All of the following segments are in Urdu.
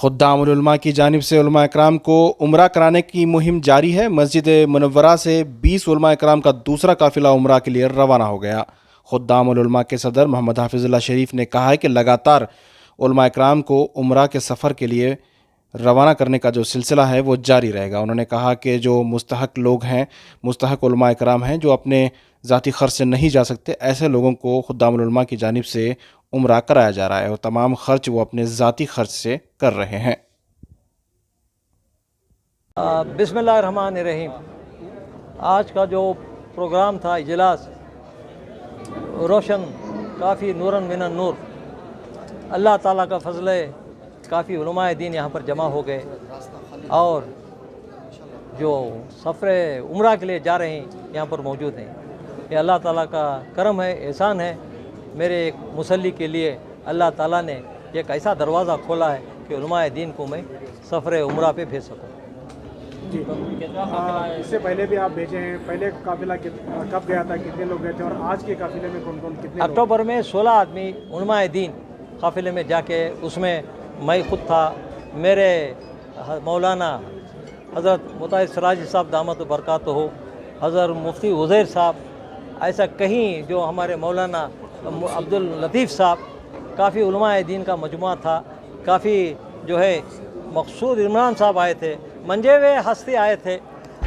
خدام العلماء کی جانب سے علماء اکرام کو عمرہ کرانے کی مہم جاری ہے۔ مسجد منورہ سے 20 علماء اکرام کا دوسرا قافلہ عمرہ کے لیے روانہ ہو گیا۔ خدام العلماء کے صدر محمد حافظ اللہ شریف نے کہا ہے کہ لگاتار علماء اکرام کو عمرہ کے سفر کے لیے روانہ کرنے کا جو سلسلہ ہے وہ جاری رہے گا۔ انہوں نے کہا کہ جو مستحق لوگ ہیں، مستحق علماء اکرام ہیں جو اپنے ذاتی خرچ سے نہیں جا سکتے، ایسے لوگوں کو خدام العلماء کی جانب سے عمرہ کرایا جا رہا ہے اور تمام خرچ وہ اپنے ذاتی خرچ سے کر رہے ہیں۔ بسم اللہ الرحمن الرحیم۔ آج کا جو پروگرام تھا اجلاس روشن کافی نورن من النور، اللہ تعالیٰ کا فضل ہے، کافی علماء دین یہاں پر جمع ہو گئے اور جو سفر عمرہ کے لیے جا رہے ہیں یہاں پر موجود ہیں۔ یہ اللہ تعالیٰ کا کرم ہے، احسان ہے۔ میرے ایک مسلی کے لیے اللہ تعالیٰ نے ایک ایسا دروازہ کھولا ہے کہ علماء دین کو میں سفر عمرہ پہ بھیج سکوں۔ جی، اس سے پہلے بھی آپ بھیجے ہیں، پہلے قافلہ کب گیا تھا، کتنے لوگ گئے تھے، اور آج کے قافلے میں کون کون کتنے لوگ؟ اکتوبر میں 16 آدمی علماء دین قافلے میں جا کے، اس میں میں خود تھا، میرے مولانا حضرت مطاہر سراجی صاحب دامت برکاتہ ہو، حضرت مفتی عزیر صاحب، ایسا کہیں جو ہمارے مولانا عبداللطیف صاحب، کافی علماء دین کا مجموعہ تھا۔ کافی جو ہے مقصود عمران صاحب آئے تھے، منجے ہوئے ہستی آئے تھے۔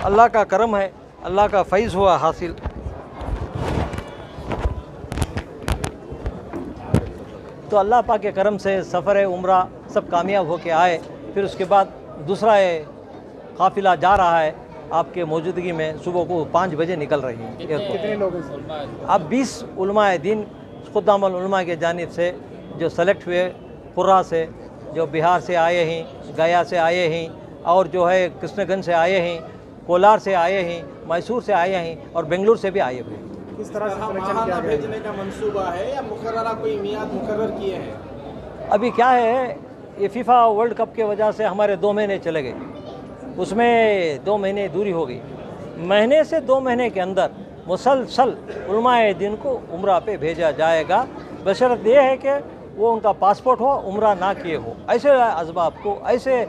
اللہ کا کرم ہے، اللہ کا فیض ہوا حاصل۔ تو اللہ پاک کے کرم سے سفر عمرہ سب کامیاب ہو کے آئے۔ پھر اس کے بعد دوسرا قافلہ جا رہا ہے آپ کے موجودگی میں، صبح کو 5 بجے نکل رہی ہیں۔ کتنے لوگ ہیں؟ اب 20 علماء دین خدام العلماء کے جانب سے جو سلیکٹ ہوئے، پورا سے جو بہار سے آئے ہیں، گیا سے آئے ہیں، اور جو ہے کرشن گنج سے آئے ہیں، کولار سے آئے ہیں، میسور سے آئے ہیں، اور بنگلور سے بھی آئے ہوئے ہیں۔ کس طرح سے سلیکشن کیا گیا؟ بھیجنے کا منصوبہ ہے یا مقررہ کوئی میعاد مقرر کیے ہیں؟ ابھی کیا ہے، یہ فیفا ورلڈ کپ کی وجہ سے ہمارے 2 مہینے چلے گئے، اس میں 2 مہینے دوری ہو گئی۔ مہینے سے 2 مہینے کے اندر مسلسل علماء دین کو عمرہ پہ بھیجا جائے گا، بشرط یہ ہے کہ وہ ان کا پاسپورٹ ہو، عمرہ نہ کیے ہو۔ ایسے اسباب کو، ایسے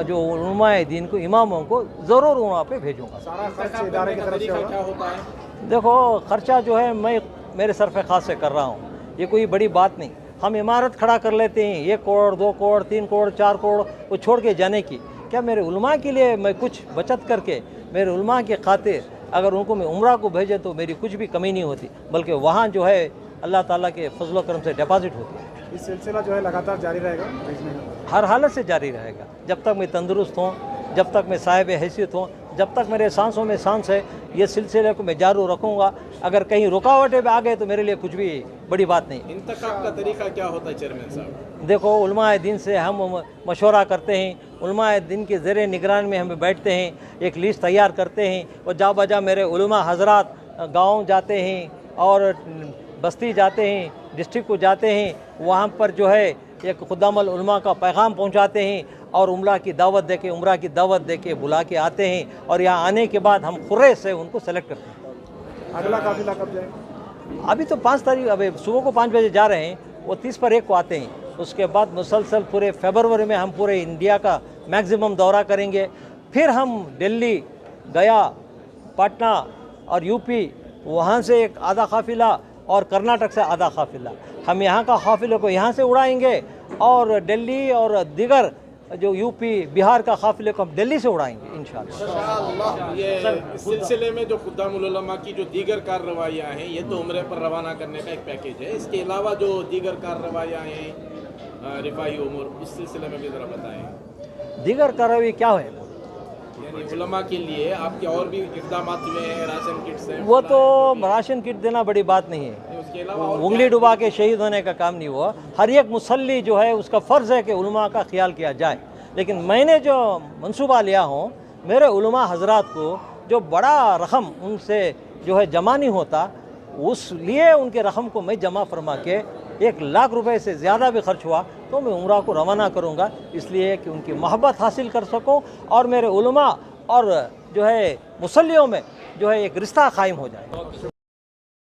جو علماء دین کو، اماموں کو ضرور عمرہ پہ بھیجوں گا۔ سارا خرچ ادارے کی طرف سے ہوگا؟ کیا ہوتا ہے؟ دیکھو، خرچہ جو ہے میں میرے صرف خاص سے کر رہا ہوں، یہ کوئی بڑی بات نہیں۔ ہم عمارت کھڑا کر لیتے ہیں 1 کروڑ 2 کروڑ 3 کروڑ 4 کروڑ وہ چھوڑ کے جانے کی، کیا میرے علماء کے لیے میں کچھ بچت کر کے میرے علماء کی خاطر اگر ان کو میں عمرہ کو بھیجے تو میری کچھ بھی کمی نہیں ہوتی، بلکہ وہاں جو ہے اللہ تعالیٰ کے فضل و کرم سے ڈپازٹ ہوتی ہے۔ یہ سلسلہ جو ہے لگاتار جاری رہے گا بھیجنے کا؟ ہر حالت سے جاری رہے گا، جب تک میں تندرست ہوں، جب تک میں صاحب حیثیت ہوں، جب تک میرے سانسوں میں سانس ہے، یہ سلسلے کو میں جاری رکھوں گا۔ اگر کہیں رکاوٹیں بھی آ گئے تو میرے لیے کچھ بھی بڑی بات نہیں۔ انتخاب کا طریقہ کیا ہوتا ہے چیئرمین صاحب؟ دیکھو، علماء دین سے ہم مشورہ کرتے ہیں، علماء دین کے زیر نگران میں ہم بیٹھتے ہیں، ایک لسٹ تیار کرتے ہیں، اور جا بجا میرے علماء حضرات گاؤں جاتے ہیں اور بستی جاتے ہیں، ڈسٹرکٹ کو جاتے ہیں، وہاں پر جو ہے ایک خدام العلماء کا پیغام پہنچاتے ہیں اور عمرہ کی دعوت دے کے بلا کے آتے ہیں، اور یہاں آنے کے بعد ہم خرے سے ان کو سلیکٹ کرتے ہیں۔ اگلا قافلہ کب جائے؟ ابھی تو 5 تاریخ، ابھی صبح کو 5 بجے جا رہے ہیں، وہ 30 پر 1 کو آتے ہیں۔ اس کے بعد مسلسل پورے فیبروری میں ہم پورے انڈیا کا میکزیمم دورہ کریں گے۔ پھر ہم دلی، گیا، پٹنہ اور UP، وہاں سے ایک آدھا قافلہ، اور کرناٹک سے آدھا قافلہ۔ ہم یہاں کا قافلے کو یہاں سے اڑائیں گے، اور دلی اور دیگر جو UP بہار کا قافلے کو ہم دلی سے اڑائیں گے انشاءاللہ۔ یہ اس سلسلے میں جو خدام العلماء کی جو دیگر کارروائیاں ہیں، یہ تو عمرے پر روانہ کرنے کا ایک پیکیج ہے، اس کے علاوہ جو دیگر کارروائیاں ہیں رفاہی امور، اس سلسلے میں بھی ذرا بتائیں۔ دیگر کارروائی کیا ہے؟ یعنی علماء کے لیے آپ کے اور بھی اقدامات ہوئے ہیں، راشن کٹس ہیں؟ وہ تو راشن کٹ دینا بڑی بات نہیں ہے، اس کے علاوہ انگلی ڈبا کے شہید ہونے کا کام نہیں ہوا۔ ہر ایک مسلی جو ہے اس کا فرض ہے کہ علماء کا خیال کیا جائے، لیکن میں نے جو منصوبہ لیا ہوں، میرے علماء حضرات کو جو بڑا رقم ان سے جو ہے جمع نہیں ہوتا، اس لیے ان کے رقم کو میں جمع فرما کے 1 لاکھ روپے سے زیادہ بھی خرچ ہوا تو میں عمرہ کو روانہ کروں گا، اس لیے کہ ان کی محبت حاصل کر سکوں اور میرے علماء اور جو ہے مسلیوں میں جو ہے ایک رشتہ قائم ہو جائے۔